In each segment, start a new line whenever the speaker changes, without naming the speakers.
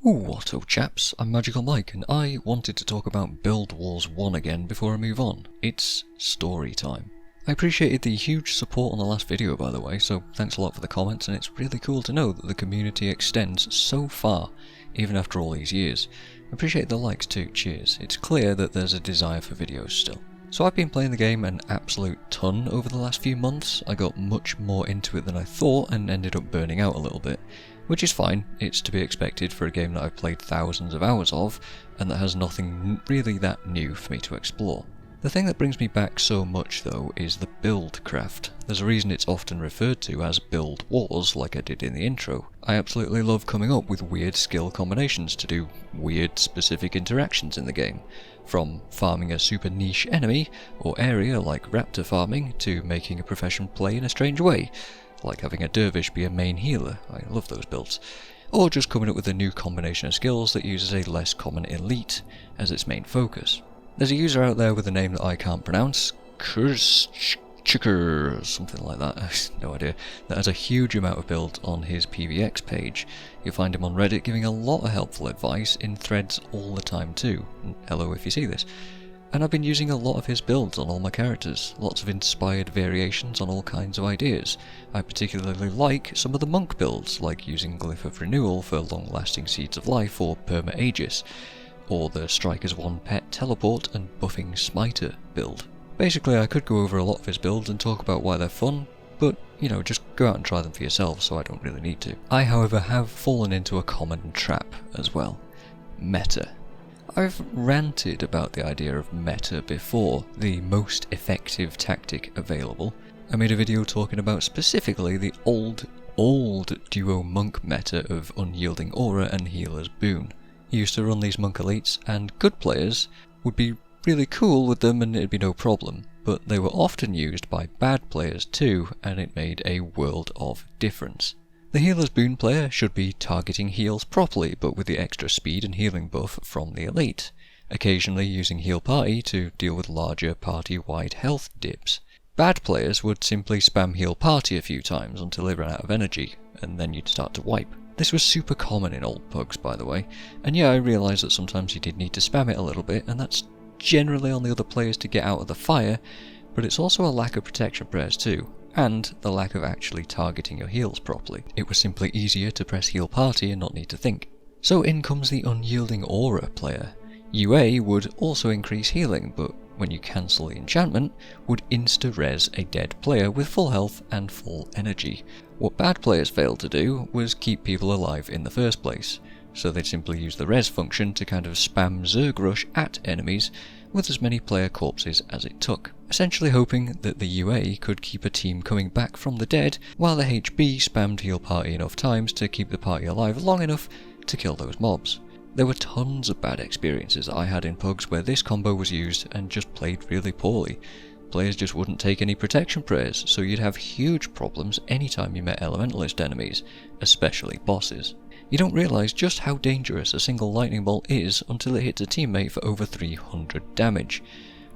What up chaps, I'm MagicalMike and I wanted to talk about Build Wars 1 again before I move on. It's story time. I appreciated the huge support on the last video by the way, so thanks a lot for the comments, and it's really cool to know that the community extends so far, even after all these years. I appreciate the likes too, cheers. It's clear that there's a desire for videos still. So I've been playing the game an absolute ton over the last few months. I got much more into it than I thought and ended up burning out a little bit. Which is fine, it's to be expected for a game that I've played thousands of hours of, and that has nothing really that new for me to explore. The thing that brings me back so much though is the build craft. There's a reason it's often referred to as Build Wars, like I did in the intro. I absolutely love coming up with weird skill combinations to do weird specific interactions in the game. From farming a super niche enemy or area like raptor farming, to making a profession play in a strange way, like having a dervish be a main healer. I love those builds. Or just coming up with a new combination of skills that uses a less common elite as its main focus. There's a user out there with a name that I can't pronounce, Kryth, something like that, I have no idea, that has a huge amount of builds on his PvX page. You'll find him on Reddit giving a lot of helpful advice in threads all the time too. Hello if you see this. And I've been using a lot of his builds on all my characters, lots of inspired variations on all kinds of ideas. I particularly like some of the monk builds, like using Glyph of Renewal for long-lasting Seeds of Life or Perma Aegis, or the Striker's One Pet Teleport and Buffing Smiter build. Basically I could go over a lot of his builds and talk about why they're fun, but you know, just go out and try them for yourself, so I don't really need to. I however have fallen into a common trap as well. Meta. I've ranted about the idea of meta before, the most effective tactic available. I made a video talking about specifically the old duo monk meta of Unyielding Aura and Healer's Boon. You used to run these monk elites, and good players would be really cool with them and it'd be no problem, but they were often used by bad players too, and it made a world of difference. The Healer's Boon player should be targeting heals properly, but with the extra speed and healing buff from the elite, occasionally using Heal Party to deal with larger party-wide health dips. Bad players would simply spam Heal Party a few times until they ran out of energy, and then you'd start to wipe. This was super common in old pugs by the way, and yeah, I realise that sometimes you did need to spam it a little bit, and that's generally on the other players to get out of the fire, but it's also a lack of protection prayers too, and the lack of actually targeting your heals properly. It was simply easier to press Heal Party and not need to think. So in comes the Unyielding Aura player. UA would also increase healing, but when you cancel the enchantment, would insta-res a dead player with full health and full energy. What bad players failed to do was keep people alive in the first place, so they'd simply use the res function to kind of spam Zerg Rush at enemies with as many player corpses as it took, essentially hoping that the UA could keep a team coming back from the dead while the HB spammed Heal Party enough times to keep the party alive long enough to kill those mobs. There were tons of bad experiences I had in pugs where this combo was used and just played really poorly. Players just wouldn't take any protection prayers, so you'd have huge problems anytime you met elementalist enemies, especially bosses. You don't realise just how dangerous a single lightning bolt is until it hits a teammate for over 300 damage.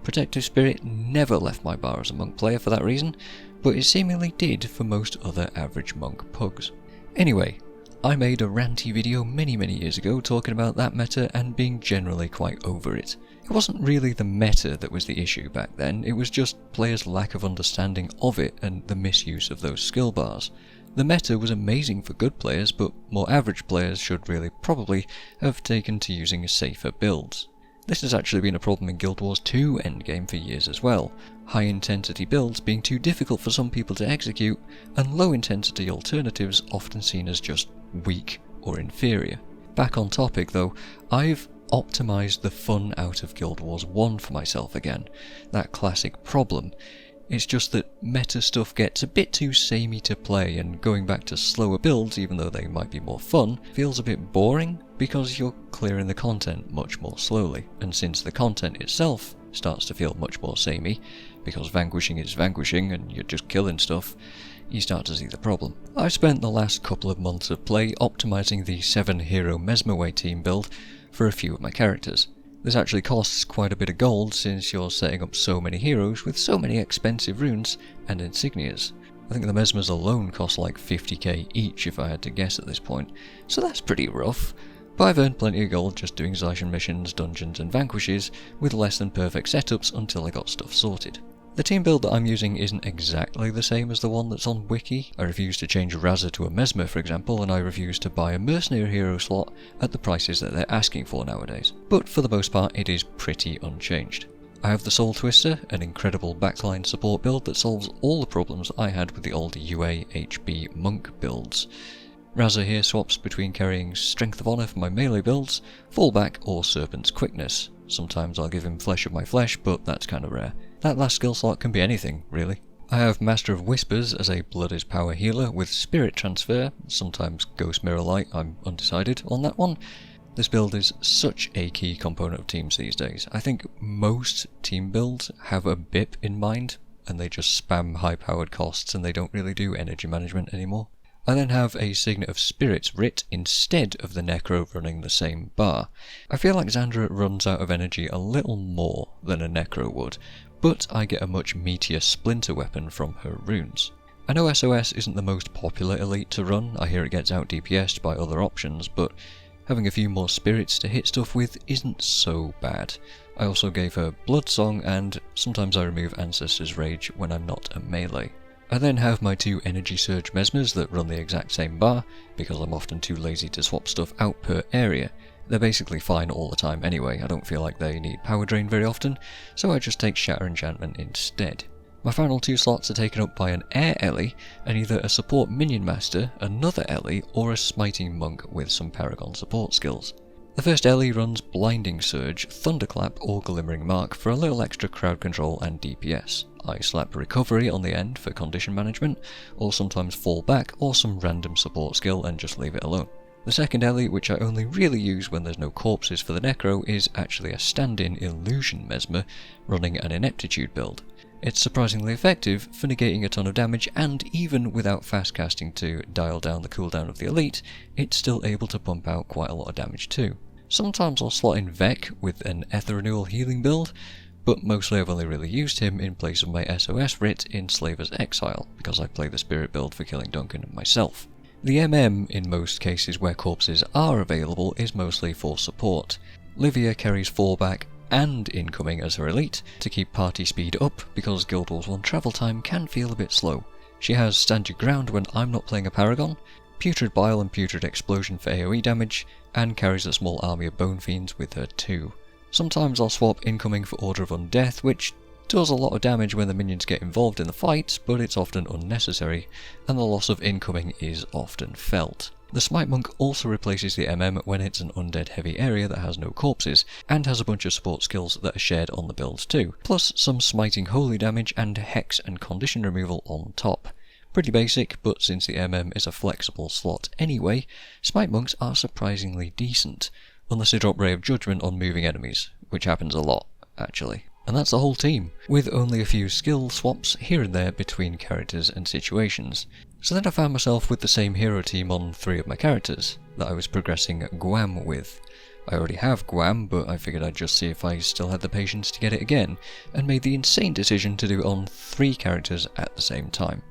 Protective Spirit never left my bar as a monk player for that reason, but it seemingly did for most other average monk pugs. Anyway, I made a ranty video many years ago talking about that meta and being generally quite over it. It wasn't really the meta that was the issue back then, it was just players' lack of understanding of it and the misuse of those skill bars. The meta was amazing for good players, but more average players should really probably have taken to using safer builds. This has actually been a problem in Guild Wars 2 endgame for years as well, high intensity builds being too difficult for some people to execute, and low intensity alternatives often seen as just weak or inferior. Back on topic though, I've optimised the fun out of Guild Wars 1 for myself again, that classic problem. It's just that meta stuff gets a bit too samey to play, and going back to slower builds, even though they might be more fun, feels a bit boring because you're clearing the content much more slowly. And since the content itself starts to feel much more samey, because vanquishing is vanquishing and you're just killing stuff, you start to see the problem. I've spent the last couple of months of play optimising the 7 hero Mesmerway team build for a few of my characters. This actually costs quite a bit of gold since you're setting up so many heroes with so many expensive runes and insignias. I think the Mesmers alone cost like 50k each if I had to guess at this point, so that's pretty rough. but I've earned plenty of gold just doing Zacian missions, dungeons and vanquishes with less than perfect setups until I got stuff sorted. The team build that I'm using isn't exactly the same as the one that's on Wiki. I refuse to change Razza to a Mesmer, for example, and I refuse to buy a mercenary hero slot at the prices that they're asking for nowadays. But for the most part, it is pretty unchanged. I have the Soul Twister, an incredible backline support build that solves all the problems I had with the old UA HB Monk builds. Razza here swaps between carrying Strength of Honour for my melee builds, Fallback or Serpent's Quickness. Sometimes I'll give him Flesh of my Flesh, but that's kinda rare. That last skill slot can be anything, really. I have Master of Whispers as a Blood is Power healer with Spirit Transfer, sometimes Ghost Mirror Light, I'm undecided on that one. This build is such a key component of teams these days. I think most team builds have a BIP in mind, and they just spam high-powered costs and they don't really do energy management anymore. I then have a Signet of Spirits writ instead of the Necro running the same bar. I feel like Xandra runs out of energy a little more than a Necro would, but I get a much meatier splinter weapon from her runes. I know SOS isn't the most popular elite to run, I hear it gets out DPS'd by other options, but having a few more spirits to hit stuff with isn't so bad. I also gave her Blood Song, and sometimes I remove Ancestor's Rage when I'm not a melee. I then have my two Energy Surge Mesmers that run the exact same bar, because I'm often too lazy to swap stuff out per area. They're basically fine all the time anyway, I don't feel like they need power drain very often, so I just take Shatter Enchantment instead. My final two slots are taken up by an Air Ellie, and either a Support Minion Master, another Ellie, or a Smiting Monk with some Paragon support skills. The first Ellie runs Blinding Surge, Thunderclap or Glimmering Mark for a little extra crowd control and DPS. I slap Recovery on the end for condition management, or sometimes Fall Back or some random support skill and just leave it alone. The second Ellie, which I only really use when there's no corpses for the Necro, is actually a stand-in Illusion Mesmer running an Ineptitude build. It's surprisingly effective for negating a ton of damage, and even without fast casting to dial down the cooldown of the elite, it's still able to pump out quite a lot of damage too. Sometimes I'll slot in Vec with an Ether Renewal healing build, but mostly I've only really used him in place of my SOS writ in Slaver's Exile, because I play the spirit build for killing Duncan and myself. The MM, in most cases where corpses are available, is mostly for support. Livia carries Fallback and Incoming as her elite to keep party speed up, because Guild Wars 1 travel time can feel a bit slow. She has Stand Your Ground when I'm not playing a Paragon, Putrid Bile and Putrid Explosion for AoE damage, and carries a small army of Bone Fiends with her too. Sometimes I'll swap Incoming for Order of Undeath, which does a lot of damage when the minions get involved in the fight, but it's often unnecessary, and the loss of Incoming is often felt. The Smite Monk also replaces the MM when it's an undead heavy area that has no corpses, and has a bunch of support skills that are shared on the build too, plus some smiting holy damage and hex and condition removal on top. Pretty basic, but since the MM is a flexible slot anyway, Smite Monks are surprisingly decent, unless they drop Ray of Judgment on moving enemies, which happens a lot, actually. And that's the whole team, with only a few skill swaps here and there between characters and situations. So then I found myself with the same hero team on 3 of my characters that I was progressing Guam with. I already have Guam, but I figured I'd just see if I still had the patience to get it again, and made the insane decision to do it on 3 characters at the same time.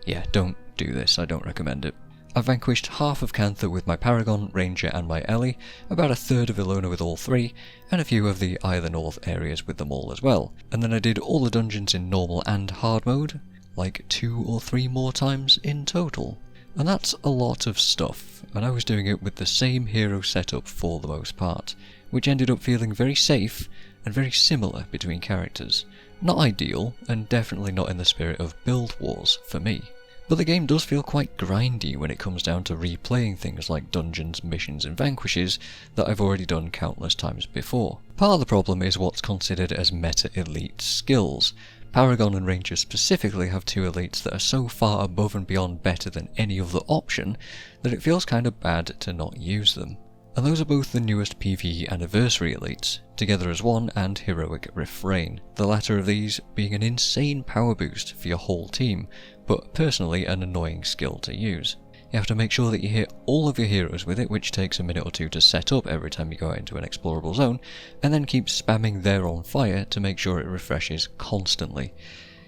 Yeah, don't do this, I don't recommend it. I vanquished half of Cantha with my Paragon, Ranger and my Ellie, about a third of Ilona with all 3, and a few of the Eye of the North areas with them all as well. And then I did all the dungeons in normal and hard mode, like 2 or 3 more times in total. And that's a lot of stuff, and I was doing it with the same hero setup for the most part, which ended up feeling very safe and very similar between characters. Not ideal, and definitely not in the spirit of Build Wars for me. But the game does feel quite grindy when it comes down to replaying things like dungeons, missions and vanquishes that I've already done countless times before. Part of the problem is what's considered as meta-elite skills. Paragon and Ranger specifically have 2 elites that are so far above and beyond better than any other option that it feels kind of bad to not use them. And those are both the newest PvE anniversary elites, Together as One and Heroic Refrain, the latter of these being an insane power boost for your whole team, but personally an annoying skill to use. You have to make sure that you hit all of your heroes with it, which takes a minute or 2 to set up every time you go out into an explorable zone, and then keep spamming They're on Fire to make sure it refreshes constantly.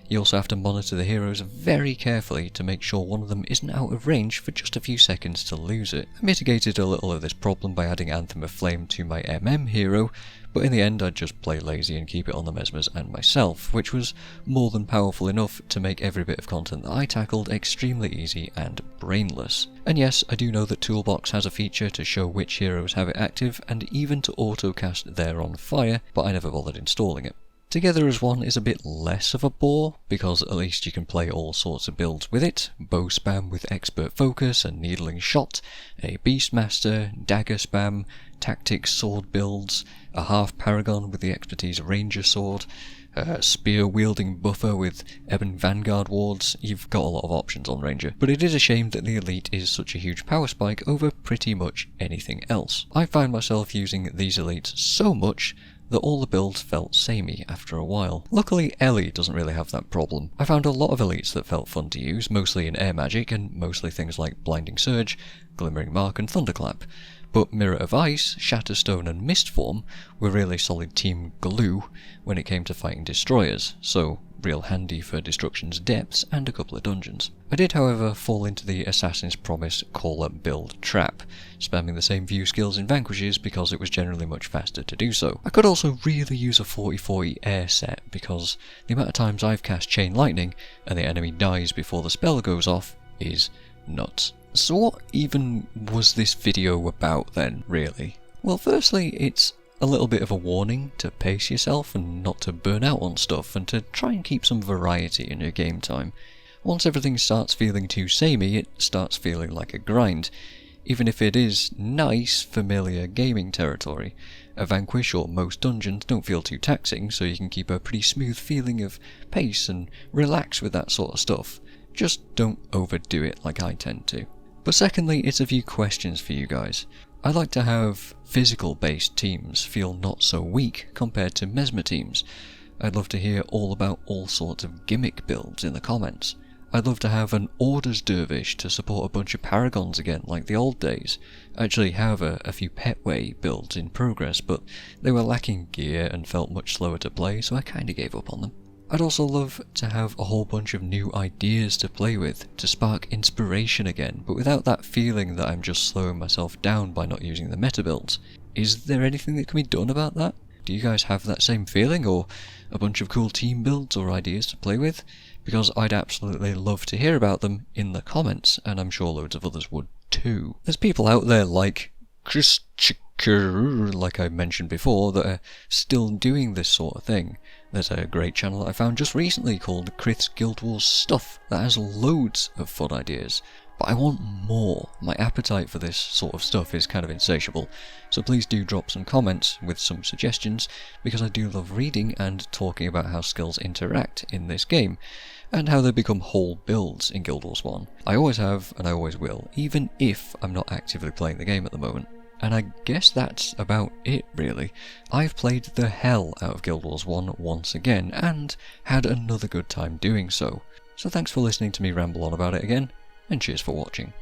You also have to monitor the heroes very carefully to make sure one of them isn't out of range for just a few seconds to lose it. I mitigated a little of this problem by adding Anthem of Flame to my MM hero, but in the end I'd just play lazy and keep it on the Mesmers and myself, which was more than powerful enough to make every bit of content that I tackled extremely easy and brainless. And yes, I do know that Toolbox has a feature to show which heroes have it active and even to auto-cast They're on Fire, but I never bothered installing it. Together as one is a bit less of a bore, because at least you can play all sorts of builds with it. Bow spam with expert focus and needling shot, a beastmaster, dagger spam, tactics sword builds, a half paragon with the expertise ranger sword, a spear wielding buffer with ebon vanguard wards. You've got a lot of options on ranger, but it is a shame that the elite is such a huge power spike over pretty much anything else. I find myself using these elites so much that all the builds felt samey after a while. Luckily, Ellie doesn't really have that problem. I found a lot of elites that felt fun to use, mostly in air magic, and mostly things like Blinding Surge, Glimmering Mark and Thunderclap. But Mirror of Ice, Shatterstone and Mistform were really solid team glue when it came to fighting destroyers, so real handy for Destruction's depths and a couple of dungeons. I did however fall into the Assassin's Promise Caller build trap, spamming the same view skills in Vanquishes because it was generally much faster to do so. I could also really use a 40-40 air set because the amount of times I've cast Chain Lightning and the enemy dies before the spell goes off is nuts. So what even was this video about then, really? Well, firstly, it's a little bit of a warning to pace yourself and not to burn out on stuff and to try and keep some variety in your game time. Once everything starts feeling too samey, it starts feeling like a grind, even if it is nice, familiar gaming territory. A Vanquish or most dungeons don't feel too taxing, so you can keep a pretty smooth feeling of pace and relax with that sort of stuff. Just don't overdo it like I tend to. But secondly, it's a few questions for you guys. I'd like to have physical-based teams feel not so weak compared to Mesmer teams. I'd love to hear all about all sorts of gimmick builds in the comments. I'd love to have an Orders Dervish to support a bunch of Paragons again like the old days. I actually have a few Petway builds in progress, but they were lacking gear and felt much slower to play, so I kinda gave up on them. I'd also love to have a whole bunch of new ideas to play with, to spark inspiration again, but without that feeling that I'm just slowing myself down by not using the meta builds. Is there anything that can be done about that? Do you guys have that same feeling, or a bunch of cool team builds or ideas to play with? Because I'd absolutely love to hear about them in the comments, and I'm sure loads of others would too. There's people out there like Kryth, like I mentioned before, that are still doing this sort of thing. There's a great channel that I found just recently called Kryth's Guild Wars Stuff that has loads of fun ideas. But I want more. My appetite for this sort of stuff is kind of insatiable, so please do drop some comments with some suggestions, because I do love reading and talking about how skills interact in this game, and how they become whole builds in Guild Wars 1. I always have, and I always will, even if I'm not actively playing the game at the moment. And I guess that's about it, really. I've played the hell out of Guild Wars 1 once again, and had another good time doing so. So thanks for listening to me ramble on about it again, and cheers for watching.